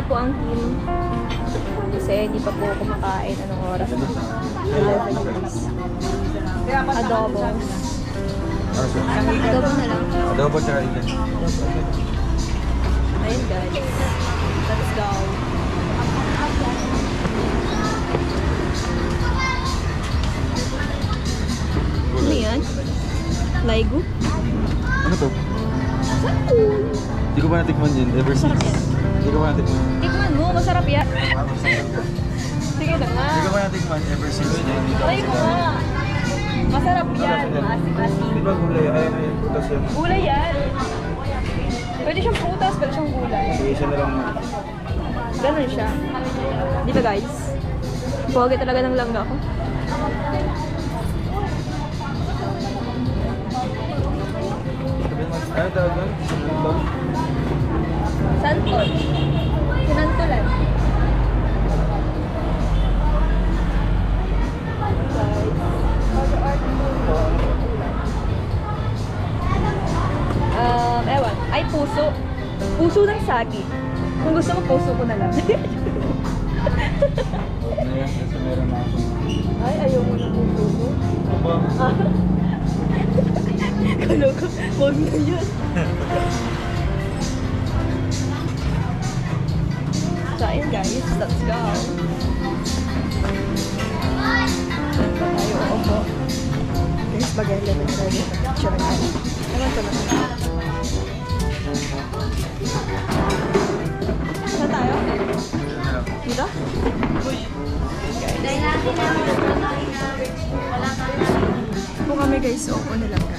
po ang team. Kasi hindi pa po kumakain. Anong oras? 11 minutes. Adobo. Adobo na lang. Adobo tsaka ilan. Ayun guys. Let's go. Ano yan? Laigo? Ano to? Hindi ko pa natikman yun ever since. Hindi ko pa natikman. Tikman mo, masarap yan. Sige na nga. Hindi ko pa natikman ever since. Try mo nga. Masarap yan. Maasim-asim. Di ba gulay? Ay, putas yan. Gulay yan. Pwede siyang putas, pwede siyang gulay. Sige, isa na lang. Ganun siya. Dito guys. Pogi talaga ng langga ko. Ano tawag doon? Sinantol? Santol. Sinantolan. Ewan. Ay, puso. Puso ng sagi. Kung gusto mo, puso ko na lang. Huwag na yan kasi meron na ako. Ay, ayaw mo na puso ko. Opo. Kalo ko, huwag na yun. So, ayun guys, let's go. Tayo, opo. Guys, bagay naman tayo. Picture na tayo. Naman ko na. Saan tayo? Dito? Opo kami guys, opo na lang ka.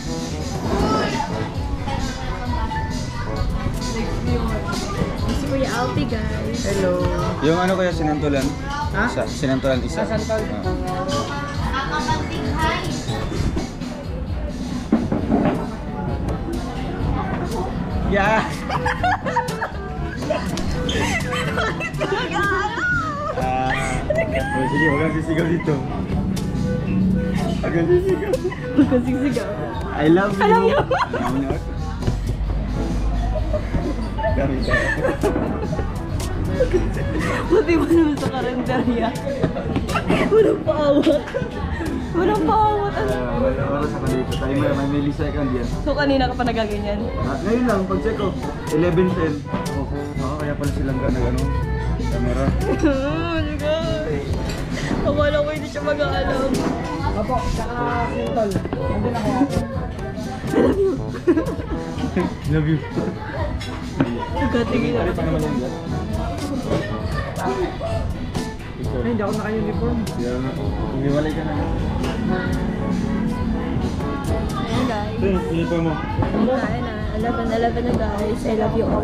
Si Kuya Alpi guys. Hello. Yung ano kaya sinantulan? Ha? Sinantulan isa. Santol. Yeah. Sige, huwag kang sisigaw dito. Huwag kang sisigaw. Huwag kang sisigaw. I love you. Alam niyo. Gamit tayo. Buti mo naman sa karinderya. Walang paawat. Walang paawat. Wala oras ako dito. Tayo may millisecond yan. So kanina ka pa nagaganyan? Ngayon lang, pag-check ko. 11:10. Oo, kaya pala silang gano'n. Camera. Akala ko hindi siya mag-aalam. Opo, saka sintol. Nandun ako. Love you. Nagkatingin Pare pa naman yan. Ay, hindi ako naka-uniform. Umiwalay ka na. Ayan guys. Ito, uniform mo. Kain na. 11 na guys. I love you all.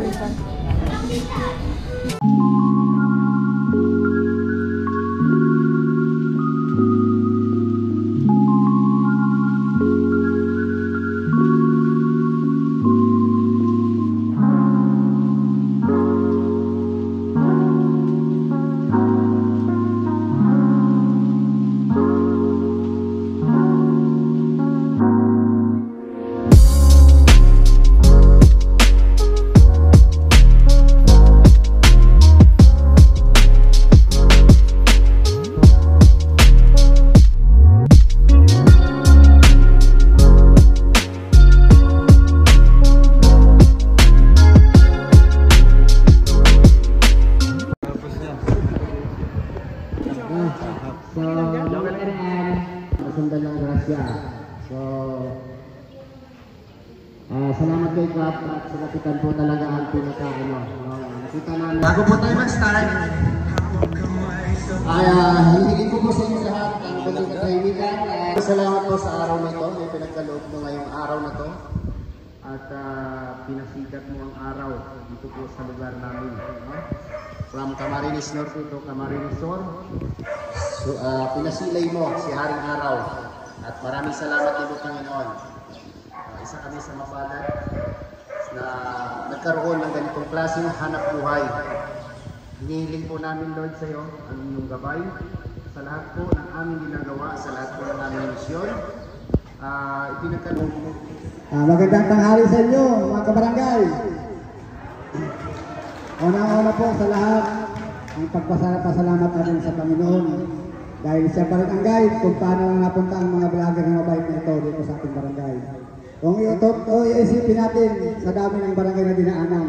Salamat kay Club at sa kapitan po talaga ang pinaka-ano. Nakita namin. Bago po tayo mag-start, ay hihigit ko po sa inyo lahat ang buntong katahimikan. Salamat po sa araw na ito. May pinagkaloob mo ngayong araw na ito. At pinasikat mo ang araw dito po sa lugar namin. From Camarines Norte to Camarines Sur. So, pinasilay mo si Haring Araw. At maraming salamat din po, Panginoon. Isa kami sa mapalad na nagkaroon ng ganitong klaseng hanap buhay. Hinihiling po namin, Lord, sa iyo ang inyong gabay sa lahat po ng aming ginagawa, sa lahat po ng aming misyon. Ipinagkaloob mo. Magandang tanghali sa inyo, mga kabarangay. Una-una po sa lahat, ang pagpasalamat natin sa Panginoon. Dahil siya pa rin ang guide kung paano napunta ang mga vlogger na mabait na ito dito sa ating barangay. Kung iisipin natin sa dami ng barangay na dinaanan,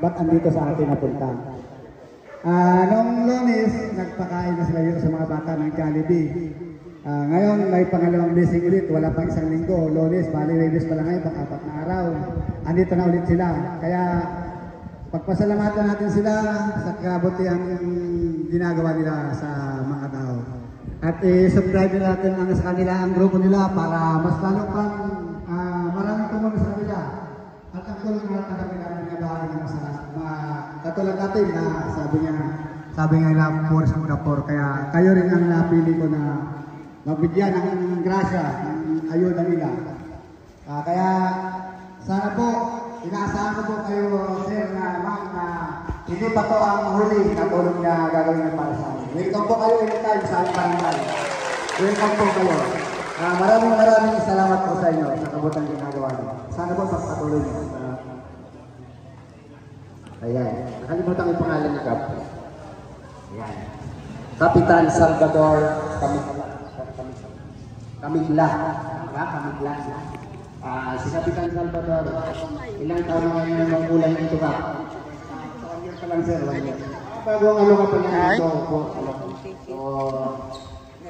ba't andito sa atin napunta? Noong Lunes, nagpakain na sila dito sa mga bata ng Jollibee. Ngayon, may pangalawang blessing ulit, wala pang isang linggo. Lunes, bali release pa lang ngayon, pang 4 na araw. Andito na ulit sila. Kaya, pagpasalamatan natin sila sa kabutihang ginagawa nila sa mga tao. At subscribe natin sa kanila ang grupo nila para mas lalo pang maraming tumulong sa kanila. At ang tulong na kami namin nagawa ng sa katulad natin na sabi nga na for Singapore. Kaya kayo rin ang napili ko na magbigyan ng grasya, ng ayuda nila. Kaya sana po, inaasahan ko po kayo, sir, na ma'am, na hindi pa to ang huli na tulong na gagawin niya para sa amin. Welcome po kayo anytime sa aming barangay. Welcome po kayo. Maraming salamat po sa inyo sa kabutang ginagawa niyo. Sana po pagpatuloy niyo. Ayan. Nakalimutan ko yung pangalan niya, Kap. Ayan. Kapitan Salvador Camigla. Camigla. Si Kapitan Salvador, ilang taon na ngayon ang magulang nito, Kap? 1 year pa lang, sir. 1 year. Bago ang ano ka pa niya ito po. So,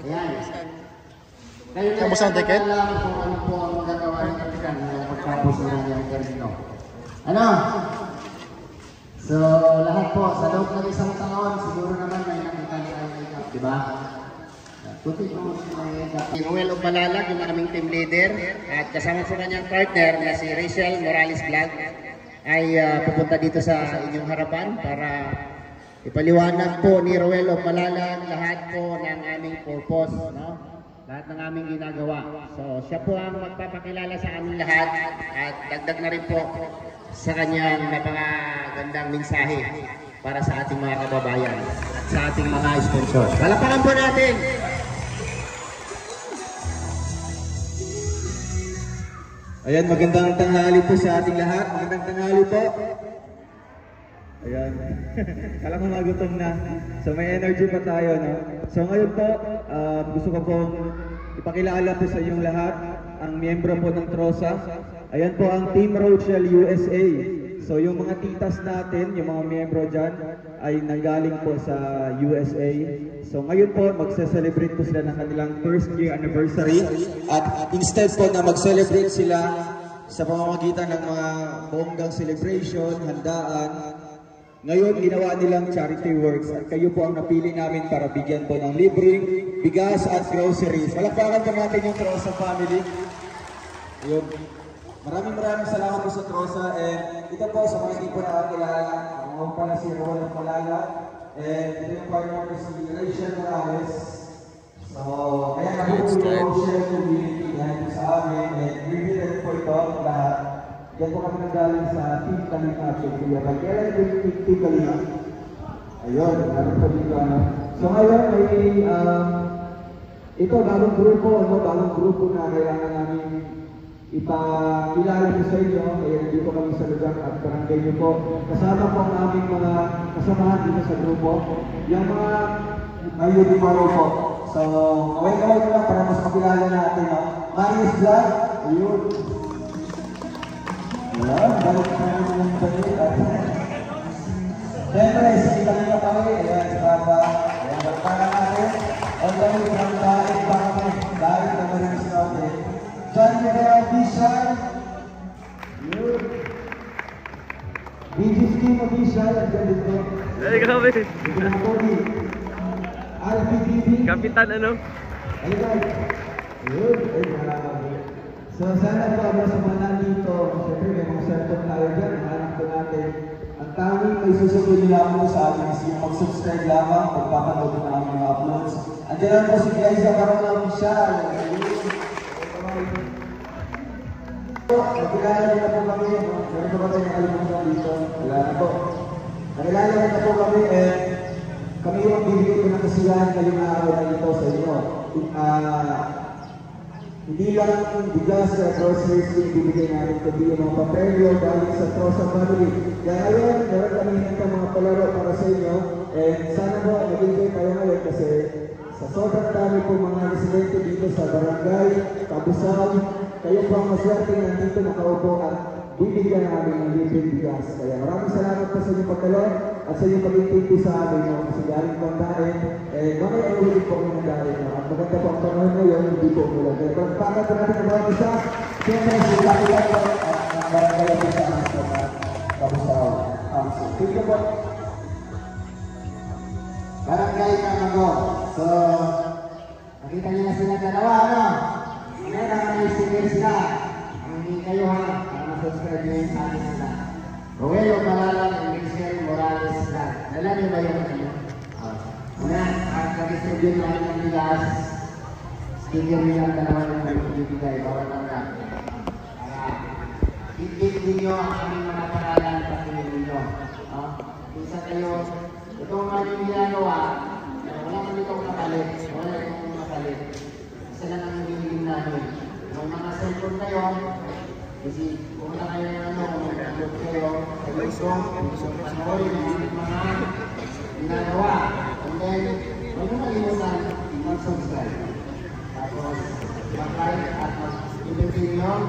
ayan. Kamusta ang ticket? Alam kung ano po ang magagawa ng Kapitan pagkapos na yung termino. Ano? So, lahat po, sa loob ng isang taon, siguro naman may nakita ni Al-Makeup, di ba? Tuti po si Al-Makeup. Si Ruel Obalalag, yung aming team leader, at kasama sa kanyang partner na si Rachel Morales Vlog, ay pupunta dito sa inyong harapan para ipaliwanag po ni Ruel Obalalag lahat po ng aming purpose, no? Lahat ng aming ginagawa. So, siya po ang magpapakilala sa aming lahat at dagdag na rin po sa kanyang napakagandang mensahe para sa ating mga kababayan at sa ating mga sponsor. Palakpakan po natin! Ayan, magandang tanghali po sa ating lahat. Magandang tanghali po. Ayan. Kala ko magutom na. So may energy pa tayo, no? So ngayon po, gusto ko pong ipakilala po sa inyong lahat ang miyembro po ng TROSA. Ayan po ang Team Rochelle USA. So yung mga titas natin, yung mga miyembro dyan, ay nanggaling po sa USA. So ngayon po, magse-celebrate po sila ng kanilang first year anniversary. At instead po na mag-celebrate sila sa pamamagitan ng mga bonggang celebration, handaan, ngayon, ginawa nilang charity works at kayo po ang napili namin para bigyan po ng libreng bigas at groceries. Palakpakan po natin yung TROSA family. Yun. Maraming salamat po sa TROSA and ito po sa mga hindi po nakakilala. Ako pala si Roland Palala and ito yung partner ko si Rachel Morales. So, kaya namin po yung share community dahil sa amin and reveal po ito lahat. Diyan po kami nanggaling sa Team Kalinga Kuya. Kailan yung Team Kalinga? Ayun, namin po dito. So ngayon, may ito, bagong grupo na kailangan namin ipakilala po sa inyo. Kaya dito kami sa lugar at barangay nyo po. Kasama po ang aming mga kasamahan dito sa grupo. Yung mga may uniform po. So, kaway-kaway ko lang para mas makilala natin. Marius Vlog, ayun. Ayan, balik na naman yung balik. Siyempre, si Kalinga kami, ayan, si Papa. Ayan, magpaka natin. All the way from Dalit pa kami. Dalit na rin si Papa. John Miguel Official. Yun. BG's Team Official, at dyan dito. Ay, grabe. RPTV. Kapitan, ano? Ayun, guys. Yun, ay, marami. So sana po ako sa mga nandito, siyempre may mga cellphone tayo dyan, hanap po natin. Ang tanging may susunod nila po sa atin is yung mag-subscribe lamang, pagpapanood na ang mga uploads. Andiyan lang po si Gaiza Barona Official. Nakilala nila po kami, meron po ba tayo nakalimutan dito? Wala na po. Nakilala nila po kami kami yung bibigay ko ng kasiyahan ngayong araw na ito sa inyo. Hindi lang bigas sa groceries yung bibigay namin, kundi yung mga papelyo galing sa Trosa family. Kaya ngayon, meron kami ng mga palaro para sa inyo. And sana po, nag-enjoy tayo ngayon kasi sa sobrang dami po mga residente dito sa Barangay Tabusaw, kayo po ang maswerte nandito nakaupo at bibigyan namin ng libreng bigas. Kaya maraming salamat po sa inyong pagkalor at sa inyong pag-intindi sa amin no? Kasi galing po ang dahil. Mamaya ang ulit po ang dahil. At maganda po ang panahon ngayon, hindi po umulan. Kaya pagpakat po natin ang bawat isa, siyempre sila po at ang barangay po sa Tabusaw. Thank you po. Barangay Kamagong. So, nakita niyo na sila dalawa, ano? Ngayon ang may sila. Hindi kayo ha, para masubscribe nyo yung amin sila. Rogelio Malalang and Michelle Morales sila. Alam niyo ba yung ano? Una, at nag-distribute namin ng bigas. Sticker niyo ang dalawa ng nagbibigay. Bawal lang na. Higit ninyo ang aming mga paralan at ninyo. Isa kayo, itong aming ginagawa, wala man itong nakalit. Wala itong nakalit. Isa lang ang hinihiling namin. Kung mga cellphone kayo, kasi kung na kayo ng ano, kung nag-upload kayo, panoorin ang mga ginagawa. And then, huwag mo malimutan mag-subscribe. Tapos, mag-like at mag-pindutin yung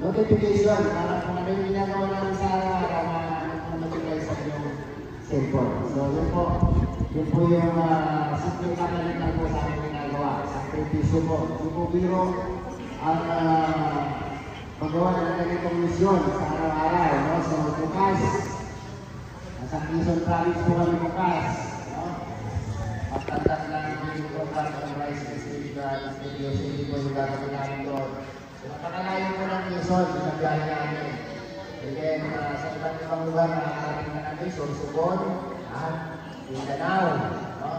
notification para kung ano yung ginagawa namin sa araw-araw mag-notify sa inyong cellphone. So, yun po yung simple kapalitan po sa aming ginagawa. Sakripisyo po. Yung po biro ang paggawa ng ganitong misyon sa araw-araw. No? So, bukas, sa Quezon Province po kami bukas. No? Pagtantas lang yung program ng Rice Festival, Studio City po yung gagawin namin doon. So, napakalayo po ng Quezon, yung biyahe namin. And then, sa iba't ibang lugar na nakarating na namin, Sorsogon, Mindanao. No?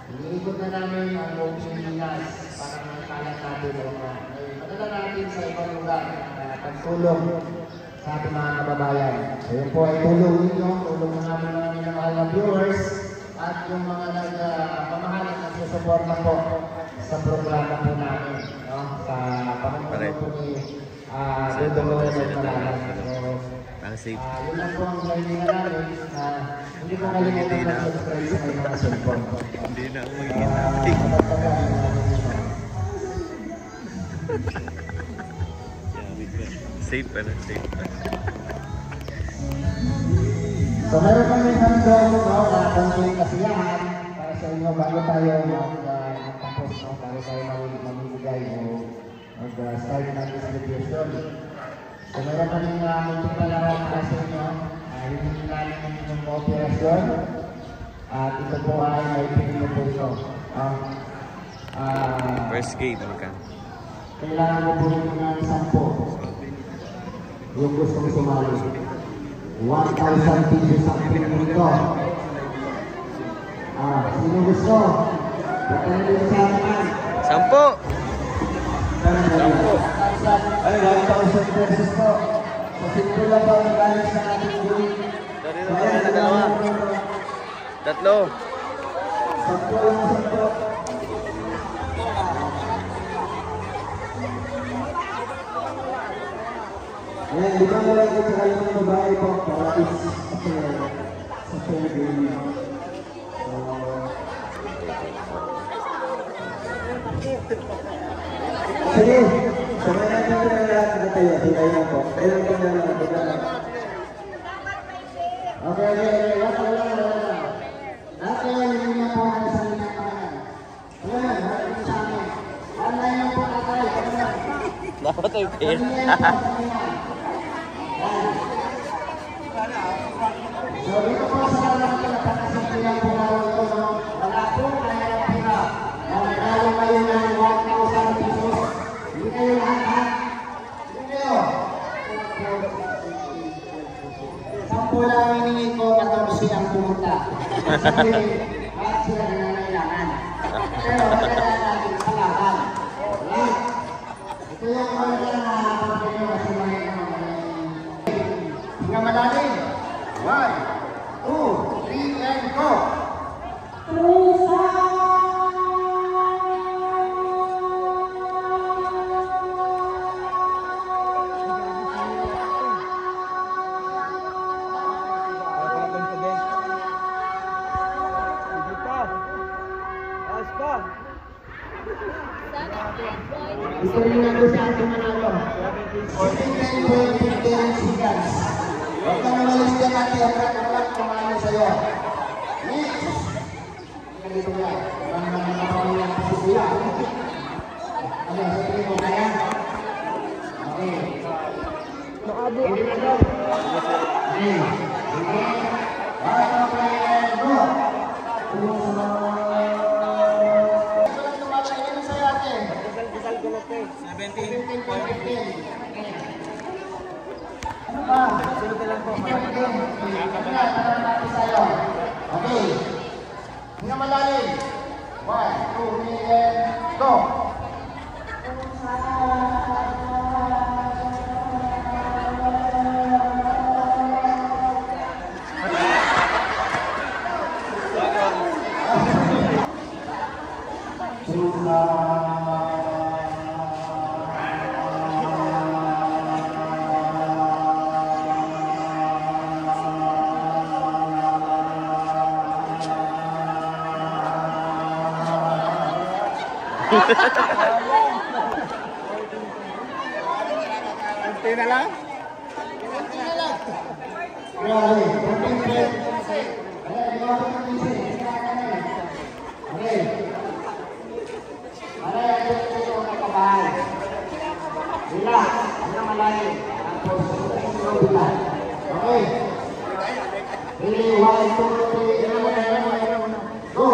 Iniikot na namin ang buong Pilipinas para makalat natin o madala natin sa ibang lugar pagtulong sa ating mga kababayan. So yun po ay tulong ninyo, tulong ng aming mga minamahal na viewers at yung mga nagpamahal at nagsusuporta po sa programa po namin. No? Sa pamamagitan po ni Dolores at Malalang. Yun lang po ang galing namin na hindi po kalimutan na subscribe sa mga cellphone. Hindi na ako magiging safe pa na, safe pa. So meron kami handog na konting kasiyahan para sa inyo bago tayo magtapos, bago tayo mamimigay o mag-start ng distribution. So meron kami munting palaro para sa inyo. Hindi namin yung operasyon at ito po ay may pinino po ito. First game, ka. Kailangan mo po rin ng 10. Yung gustong sumali. 1,000 pesos ang pinino ito. Sino gusto? Pagkain dito sa akin. 10! 10,000. Ay, 1,000 pesos po. So, simple lang po ang galing sa ating gawin. Tatlo. Sakto lang, sakto. Ayan, lima mo lang ito sa kanyang babae po para sa fair game. Sige, sabay natin ito na lahat na tayo. Sige na po. Kailan ko na lang. Okay. Wala. Dati, hindi niya po ang isang linyang kamayan. Wala, wala sa amin. Wala niyo po tatay. Dapat ay pin. So, dito po sa mga pagkakasimpilan po naroon ito, wala po kaya ang pira. Nagkalo kayo ng 1,000 pesos. Hindi kayo lahat. Hindi kayo. 10 lang hiningi ko, 14 ang pumunta. Kasi, bakit sila nangangailangan? Pero, kaya natin sa laban. Okay? Ito yung mga pagkakas kasi may hingga malalim. 1, 2, 3, and go! Ito rin lang sa ating manalo. 15 seconds. Huwag kang umalis dyan natin. Walang kumano sa'yo. Next. Ganito yan. Parang nakakapamilya kasi sila. Ano, sa tingin mo kaya? Okay. Nakabu. Okay. Okay. Para ka player, go! Tulong sa mga... Ito lang tumatay. Ano sa'yo atin? 17.15. Ano ba? Sunod lang po. Okay. Hinga malalim. 1, 2, 3, go! Kunti na lang. Grabe. Okay. Para ito ito ang kabahay. Relax. Hindi malalim. Okay. Ready, 1, 2, 3, go!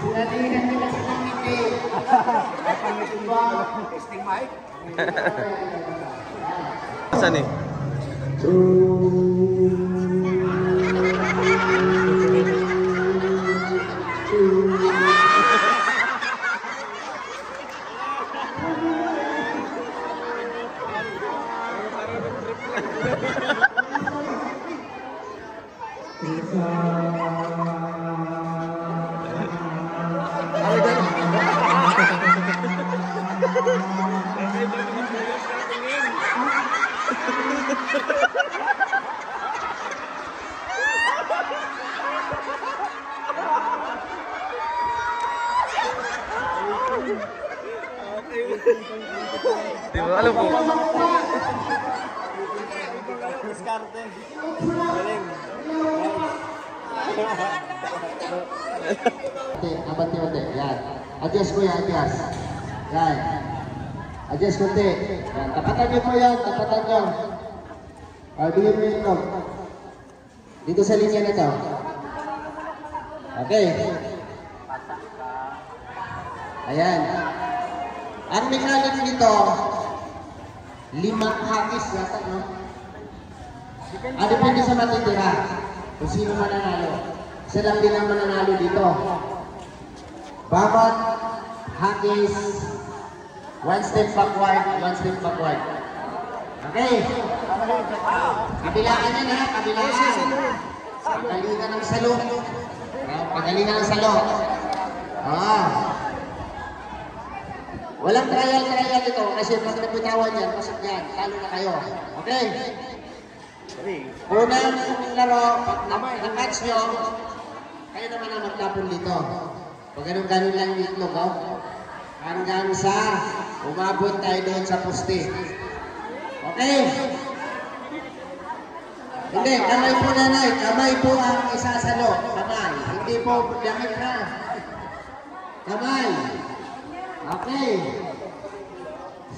Sinalingan nila sa committee. Testing mic? Saan eh? Di ba alam po? Diskarte. Galing. Abante, yan. Adjust ko yan, adjust. Yan. Adjust konti. Yan. Tapatan nyo po yan, tapatan nyo. Bigyan mo yung log. Dito sa linya na to. Okay. Ayan. Ang mechanics nito, 5 hakis yata, no? Depende sa matitira. Kung sino mananalo. Isa lang din ang mananalo dito. Bawat hakis, 1 step backward, 1 step backward. Okay. Kabilaan yan ha, kabilaan. Pagalingan ng salo. Pagalingan ng salo. Walang trial ito kasi pag nabitawan yan, pasok yan, talo na kayo. Okay? Unang laro, pag na-catch nyo, kayo naman ang magtapon dito. Pag ganun-ganun lang yung itlog, hanggang sa umabot tayo doon sa poste. Okay. Hindi, kamay po nanay. Kamay po ang isasalo. Kamay. Hindi po damit na. Kamay. Okay.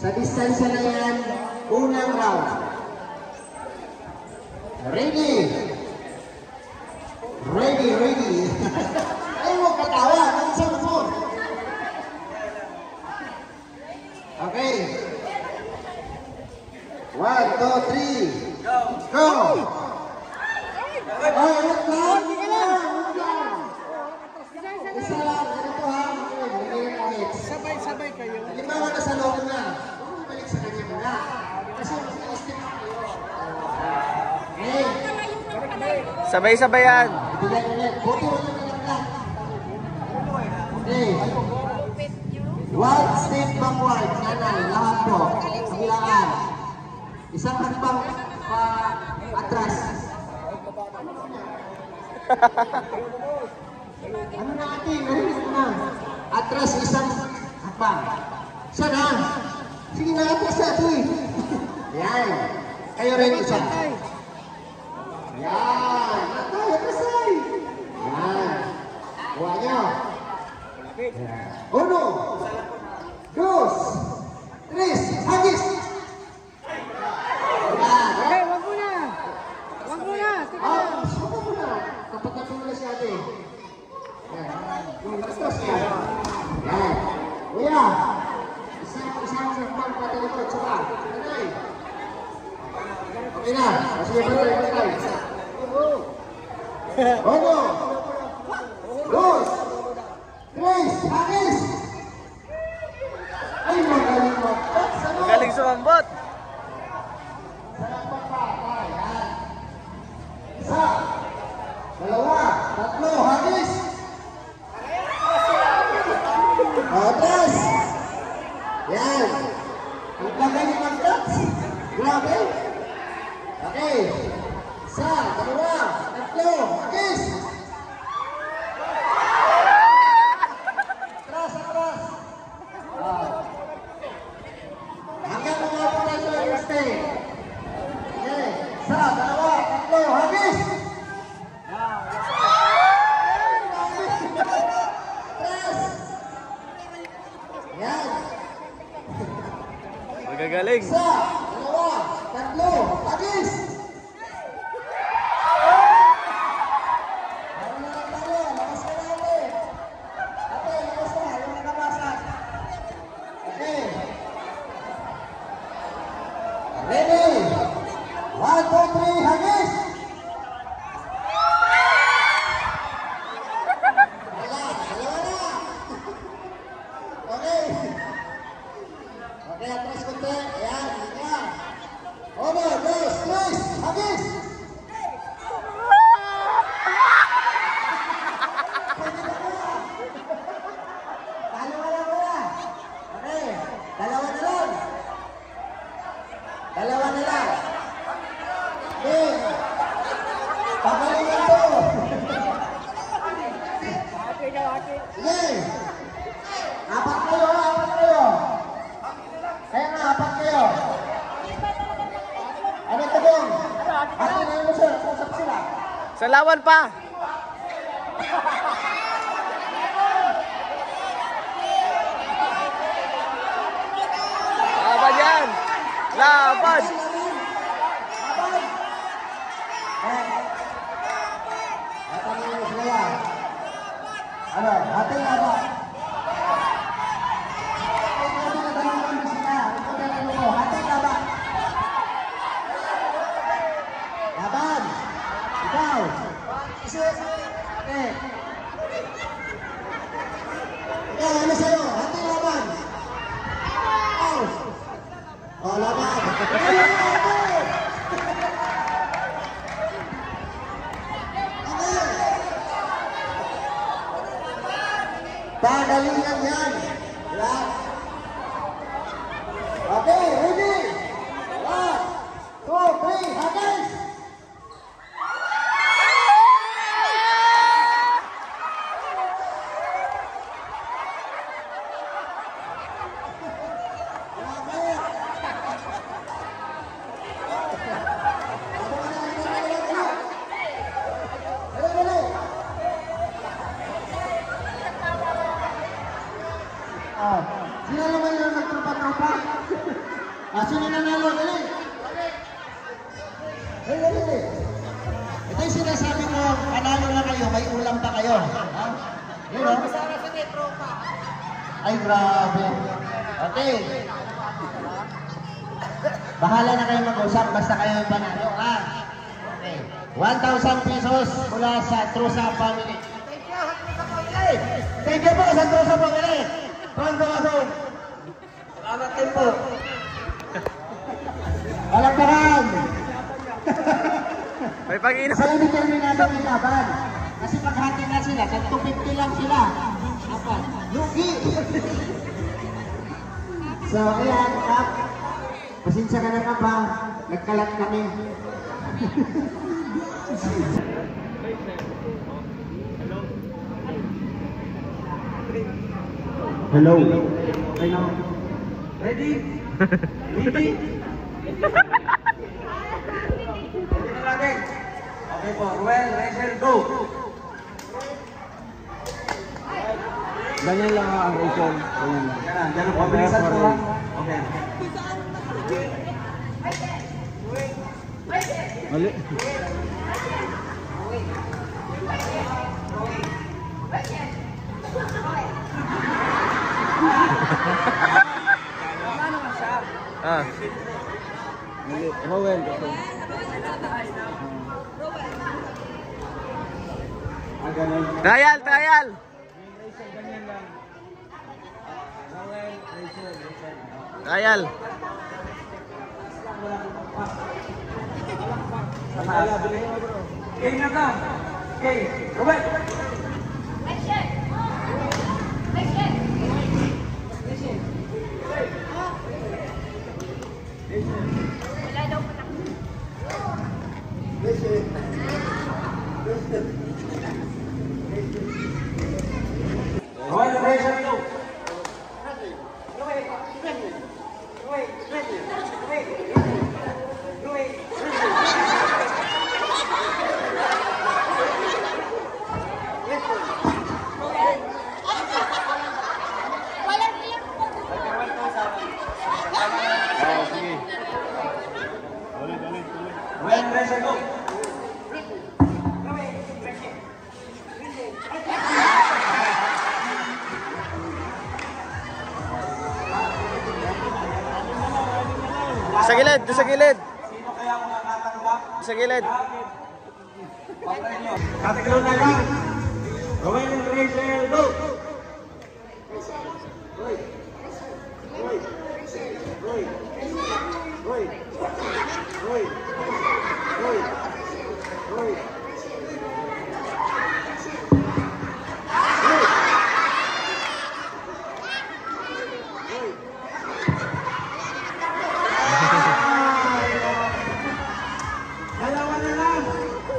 Sa distansya na yan, unang round. Ready. Ready, ready. Ay, huwag katawa. Nansang mo. Okay. 1, 2, 3. Go! Ay, ulit lang! Isa lang, ganito ha. Sabay kayo. Halimbawa na sa loob na. Huwag balik sa kanya muna. Kasi mag-step kayo. Okay. Sabay-sabayan. Ibigay ulit. Buti mo yung pinagkat. Okay. One step backward. Nanay, lahat po. Kabilaan. Isang hakbang pa atras. Ano na ating? Narinig mo na. Atras isang hakbang. Sana. Sige na, atras na ito eh. Yan. Kayo rin isa. Yan. Atay, atrasay. Yan. Kuha nyo. Uno. Dos. Tres. Hagis. Kapatid mo na siya ate. Yan. Yung gastos niya. Yan. Kuya. Isang sakbang patalikod. Saka. Nanay. Okay na. Sige, patay. Uno. Dos. Tres. Hagis. Ay, magaling mo. Magaling sumambot. Isa, dalawa, tatlo, hagis. Atras. Yan. Ang magaling mag-touch. Grabe. Okay. Isa, dalawa, tatlo, hagis. Atras. Hanggang mga po na ito yung stay. Okay. Isa, dalawa, tatlo, hagis. Yan. Magagaling. Isa, dalawa, tatlo, hagis. Meron na lang tayo, lakas ka na ulit. Ate, lakas na, yung nakabasan. Okay. Ready? 1, 2, 3, hagis. Dalawa na. Okay. Okay, atras konti. Ayan, ayan. Uno, dos, tres, hagis! Dalawa lang wala. Okay, dalawa na lang. Dalawa na lang. Okay. Pagalingan to. Sige. Apat kayo. Kaya nga, apat kayo. Ano ito dong? Ate na yun sir, kusap sila. Sa lawan pa. Laban yan. Laban. Ate na yun sila. Ano, ate nga ba? Laban! Ikaw! Okay. Ikaw, ano sa'yo? Hati laban! Ikaw! O, laban! Pagalingan yan! Diba? Okay, ready? 1, 2, 3, hagis! Ito yung sinasabi ko, panalo na kayo, may ulam pa kayo. Ha? Yun o? Ay, grabe. Okay. Bahala na kayo mag-usap, basta kayo yung panalo, ha? Okay. 1,000 pesos mula sa Trusa Family. Thank you po sa Trusa Family. Pronto kaso. Salamat din po. Palagpakan! May pag-inom. Sa determinado may laban. Kasi paghati na sila, tag 250 lang sila. Apat. Lugi! So, ayan, Kap. Pasensya ka na, Kap, ha? Nagkalat kami. Hello. Ready? Ready? Okay po, Ruel, Rachel, go! Ganyan lang ang Rachel. Ganyan lang. Ganun, pabilisan po ha. Okay. Mali. Ah. Mali. Rowel. Ganun. Trial, trial. Trial. Game na ka! Okay, Ruel! Ruel, Rachel, go! Ruel, Rachel, go! Sa gilid, sa gilid. Sino kaya makakatanggap? Sa gilid. Tatlo na lang. Ruel, Rachel, go! Dalawa na lang.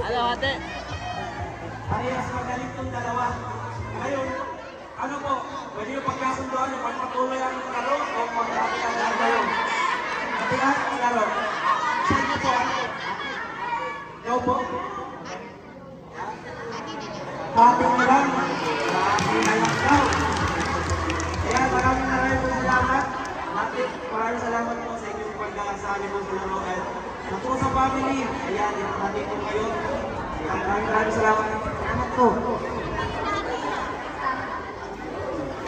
Hello, ate. Parehas magaling tong dalawa. Ngayon, ano po, pwede yung pagkasundoan yung pagpatuloy ang laro o magkapit ang laro ngayon? Kapihan ang laro. Sa inyo po, ikaw po? Ating na lang. Ating na lang daw. Kaya maraming salamat. Maraming salamat po sa inyo sa pagkakasali mo sa laro. At sa Trusa Family, ayan, natin po kayo. Maraming salamat. Salamat po.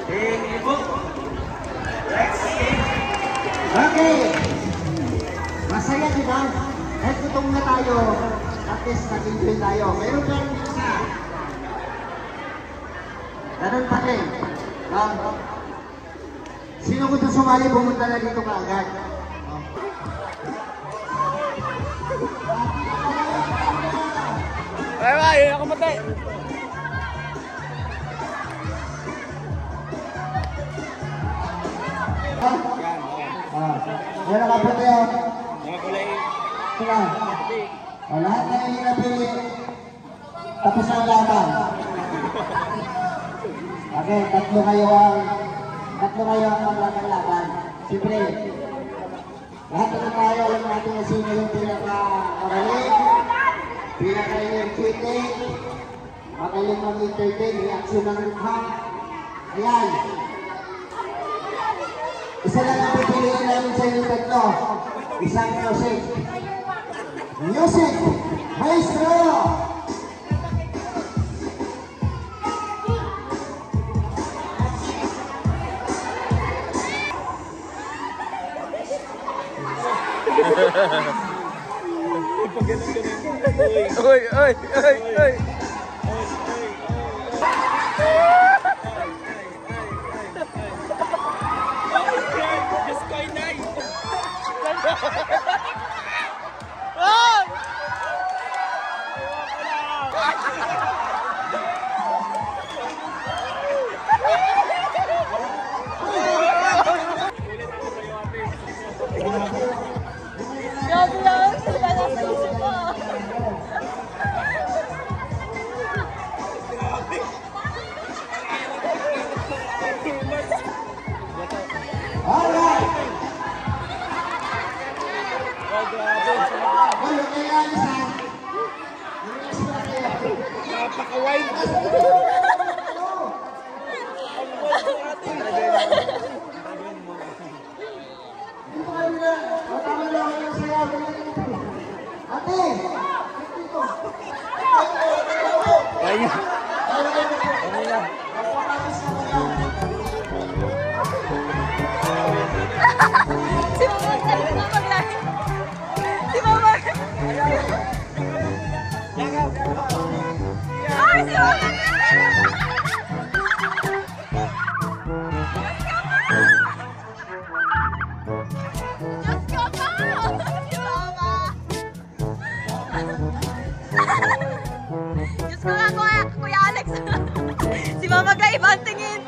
Thank you po. Next. Okay. Masaya, di ba? Kahit gutom na tayo, at least nag-enjoy tayo. Meron pa rin isa. Ganun pa rin. Sino gusto sumali, pumunta na dito kaagad. Ay, ako matay. Yan ang kaputi yun. Sila. Lahat na yung napili. Tapos ang laban. Okay, tatlo kayo ang maglaban-laban. Siyempre, lahat na tayo, alam natin na sino yung pinaka-magaling, pinaka-energetic, magaling mag-entertain, reaction ng mukha. Ayan. Isa lang ang pipiliin namin sa inyong tatlo. Isang music. Music, maestro! Uy, uy, uy, uy. Grabe lang, sila na sa isip ko. Alright! Wala kaya isa. Napaka-wide. Ate! Si Mama, si Mama lang. Si Mama. Ay, si Mama. Diyos ko po! Si Mama. Diyos ko nga, Kuya Alex. Si Mama ka, iba ang tingin.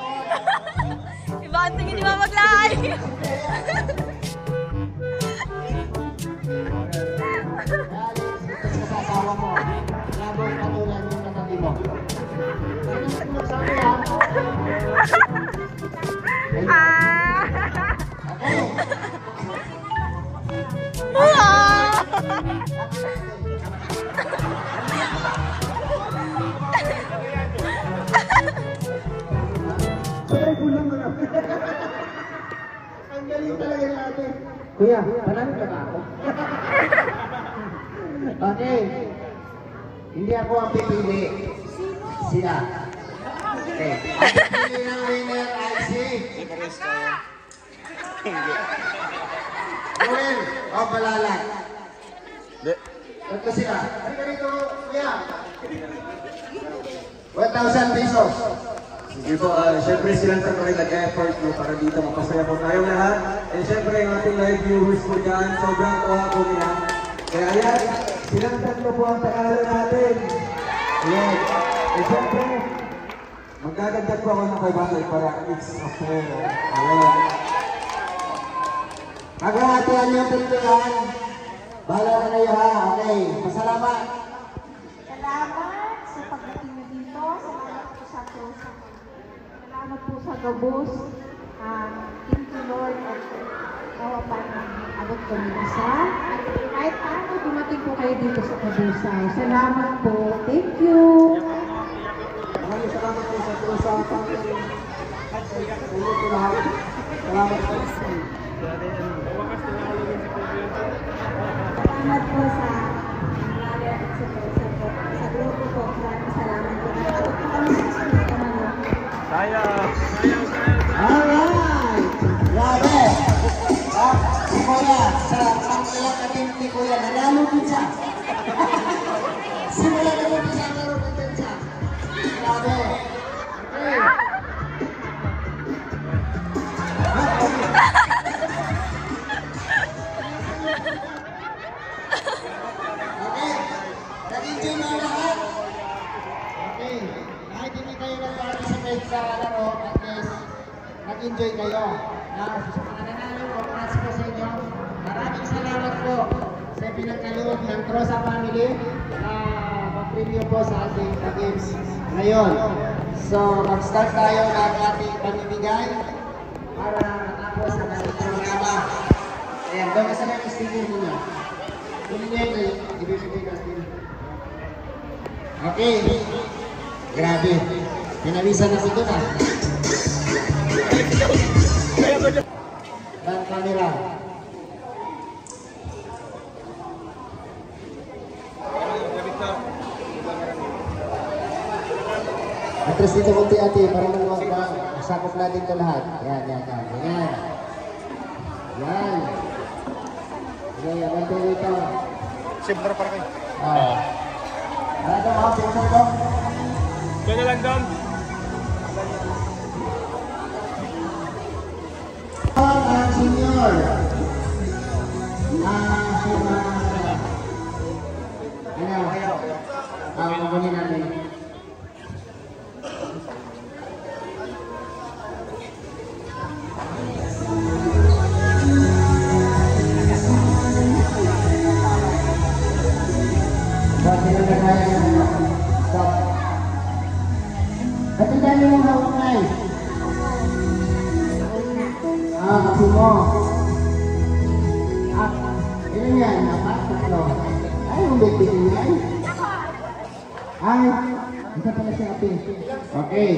Iba ang tingin ni Mama Glay. Sa asawa mo, labong katulad yung katabi mo. Magsabi ha? Ang galing talaga natin. Kuya, panalo ka ba ako? Okay. Hindi ako ang pipili. Sila. Okay. Ang pipili ng winner ay si... Noel o Balalag. Ito sila. Ano ka rito, kuya? 1,000 pesos. Sige po, syempre silang tatry nag-effort no, para dito mapasaya po tayong lahat. And syempre yung ating live viewers po dyan, sobrang tuwa po nila. Kaya ayan, silang tatlo po ang panalo natin. Ayan. And syempre, magdadagdag po ako ng 500 para it's a fair. Ayan. Maghahatian yung pintuan. Bahala na kayo ha. Okay. Pasalamat. Salamat sa pagdating niyo dito. Salamat po sa Trosa. Salamat po sa Gabos. Thank you Lord at kawa pa ng abot ko ni Isa. At kahit paano dumating po kayo dito sa Kabusay. Salamat po. Thank you. Maraming salamat po sa Trosa. Salamat po. Salamat po sa Mother at sa Trosa po. Sa grupo po. Maraming salamat po. Nakabot po kami sa susunod naman. Alright! Grabe! Si Kuya, sa pangkilang natin ni Kuya, nanalo din siya. Simula na mo siya, nanalo din siya. Grabe! Okay. Okay. Nag-enjoy na lahat? Okay. Kahit hindi kayo nag-participate sa laro, at least nag-enjoy kayo. Now, sa mga nanalo, congrats po sa inyo. Maraming salamat po sa pinagkaloob ng Trosa family na mag-preview po sa ating games ngayon. So, mag-start tayo ng ating pamimigay para matapos ang ating programa. Ayan, doon sa mga studio muna. Doon niya yung ibibigay natin. Okay. Grabe. Pinawisan ako doon ah. Ang camera. Atras dito konti ate, para maluwag na. Masakop natin ito lahat. Yan. Yan. Okay, abante dito. Siyempre para kayo. Ano ito mga pinsan ko? Ito na lang, Dom. Ang senior. Kukunin natin. Ba't ang dami mong hawak na eh? Kasi mo. Ilan yan? Apat? Tatlo? Ay, yung big-big yan. Ay, isa pala siya api. Okay.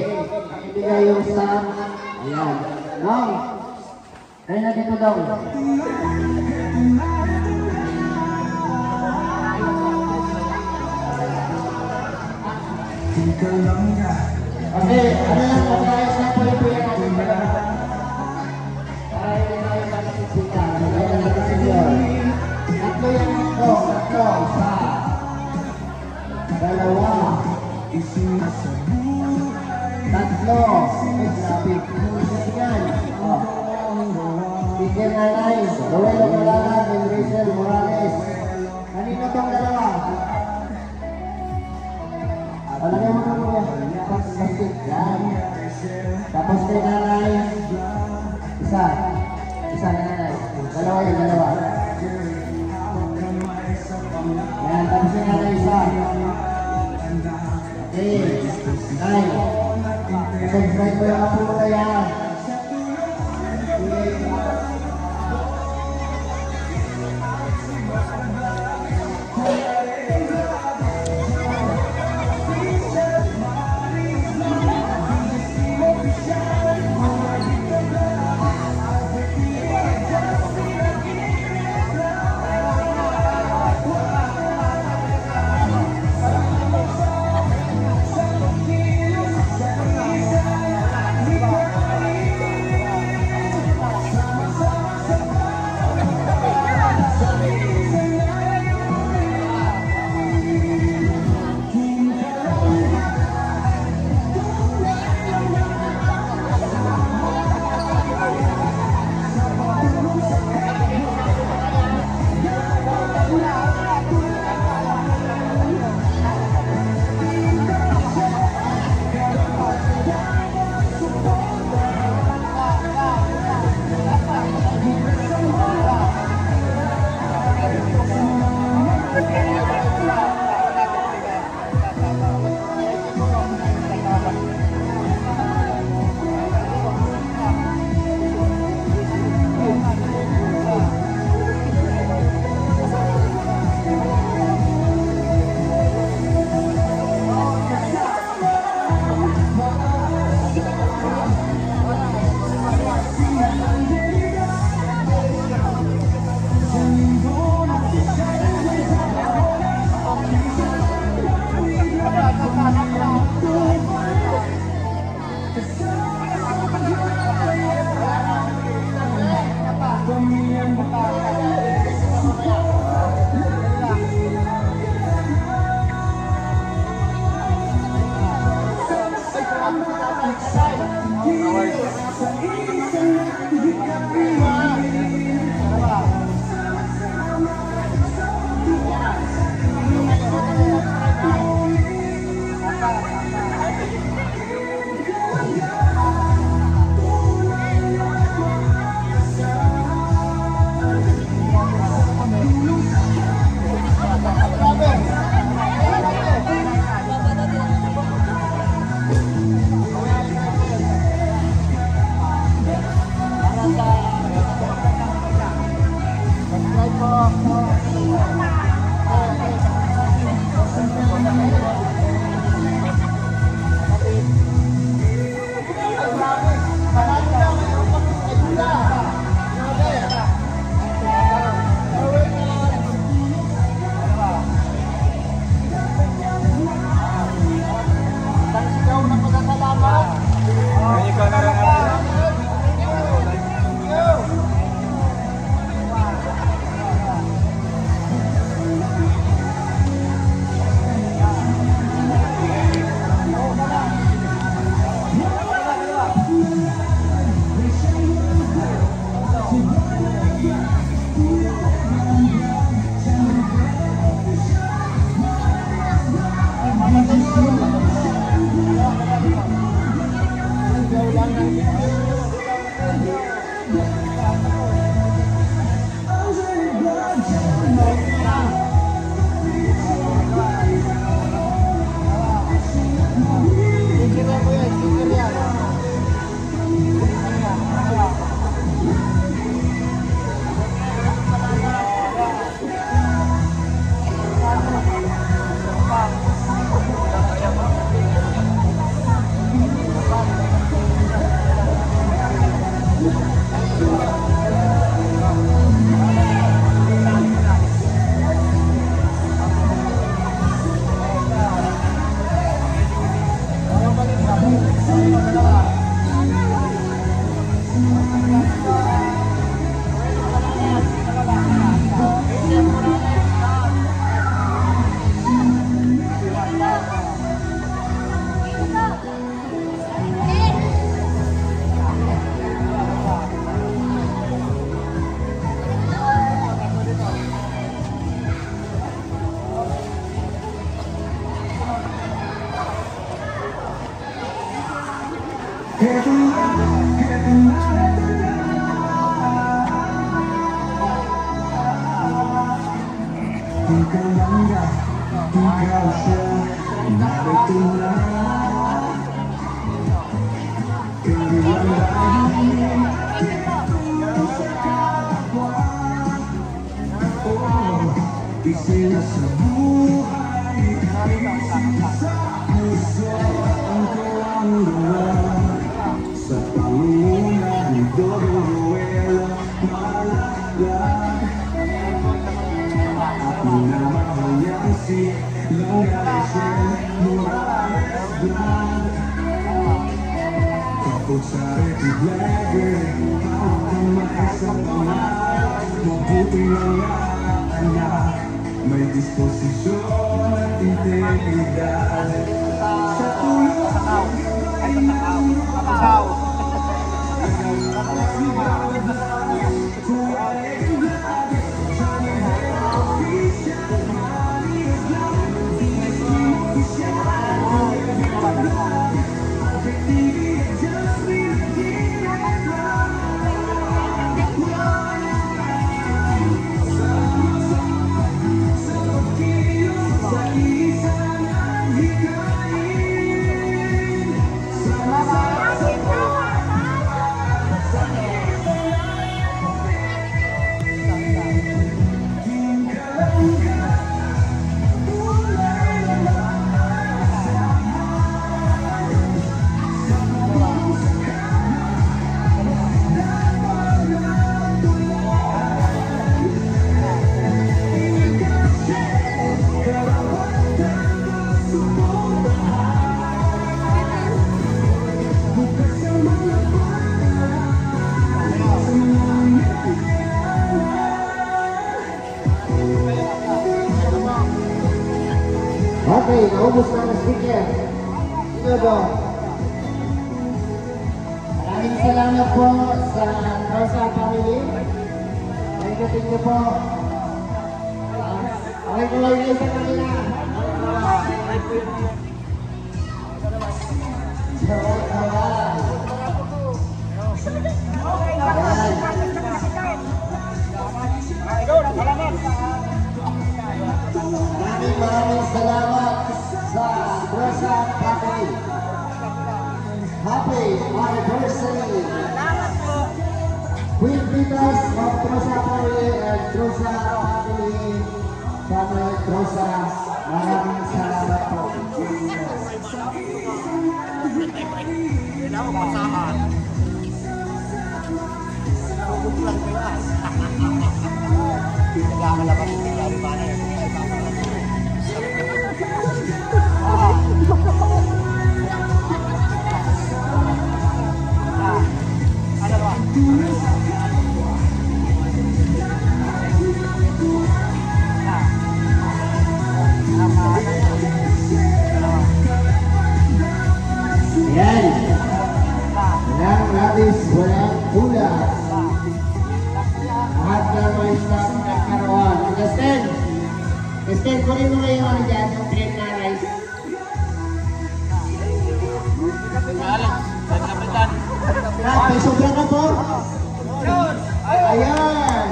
Ibigay yung stamp. Ayan. Long. Kaya na dito daw. Okay, ano lang mag-ayos na po yung pila natin para hindi tayo matisita. Ayan natin senyor. Tatlo yan ito. Tatlo. Isa. Dalawa. Tatlo. Ay, grabe. Yan. Speaker Nanay. Rowelo Malagan and Rachel Morales. Kanino itong dalawa? Alagay mo na mo yan. Yan. Tapos kay Nanay. Isa. Isa na Nanay. Dalawa yan, dalawa. Yan. Tapos kay Nanay isa. Okay. Nay. Subscribe ko yung apo mo kaya. May disposisyon at integridad sa tulong ay tatakaw. Okay, naubos na ang sticker. Ito ba? Maraming salamat po sa Rosa family. Pagdating niyo po. Okay ko lang sa kanila. Maraming salamat sa Rosa family. Happy anniversary! With leaders of Rosa family and Rosa family Rosa, maraming salamat po. Yan. Walang labis, walang kulang. Lahat na may isang nagkaroon. Justin! Justin, kunin mo ngayon ano dyan, yung green na rice. May sobra ka po? Ayan!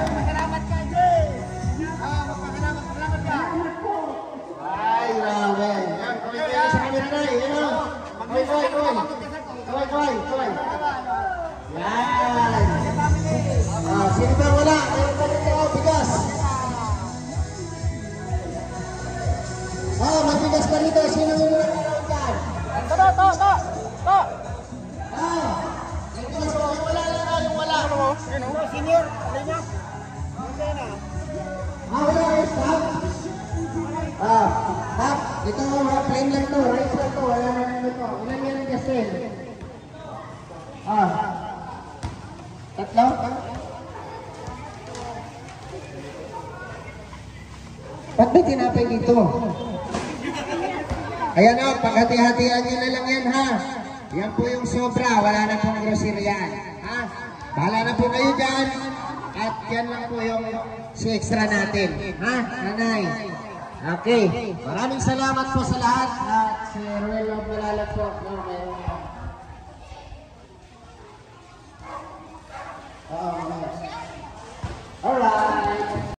Ay, grabe. Yan, kawin kayo sa camera na eh. Yan o. Kawin. Yan. Sino ba wala? Meron pa rin ako, bigas. May bigas pa rito. Sino yung wala meron dyan? To. Yung wala lang, yung wala. Senior, wala na. Wala kayo, stop. Stop. Ito, plain lang to. Rice lang to. Wala na ano to. Ilan yan ang Justin? Tatlo? Ba't may tinapay dito? Ayan o, paghati-hatian nyo na lang yan ha. Yan po yung sobra, wala na pong grocery yan. Ha? Bahala na po kayo dyan. At yan lang po yung si extra natin. Ha, nanay? Okay, maraming salamat po sa lahat. At si Ruel Malalag po. Oo.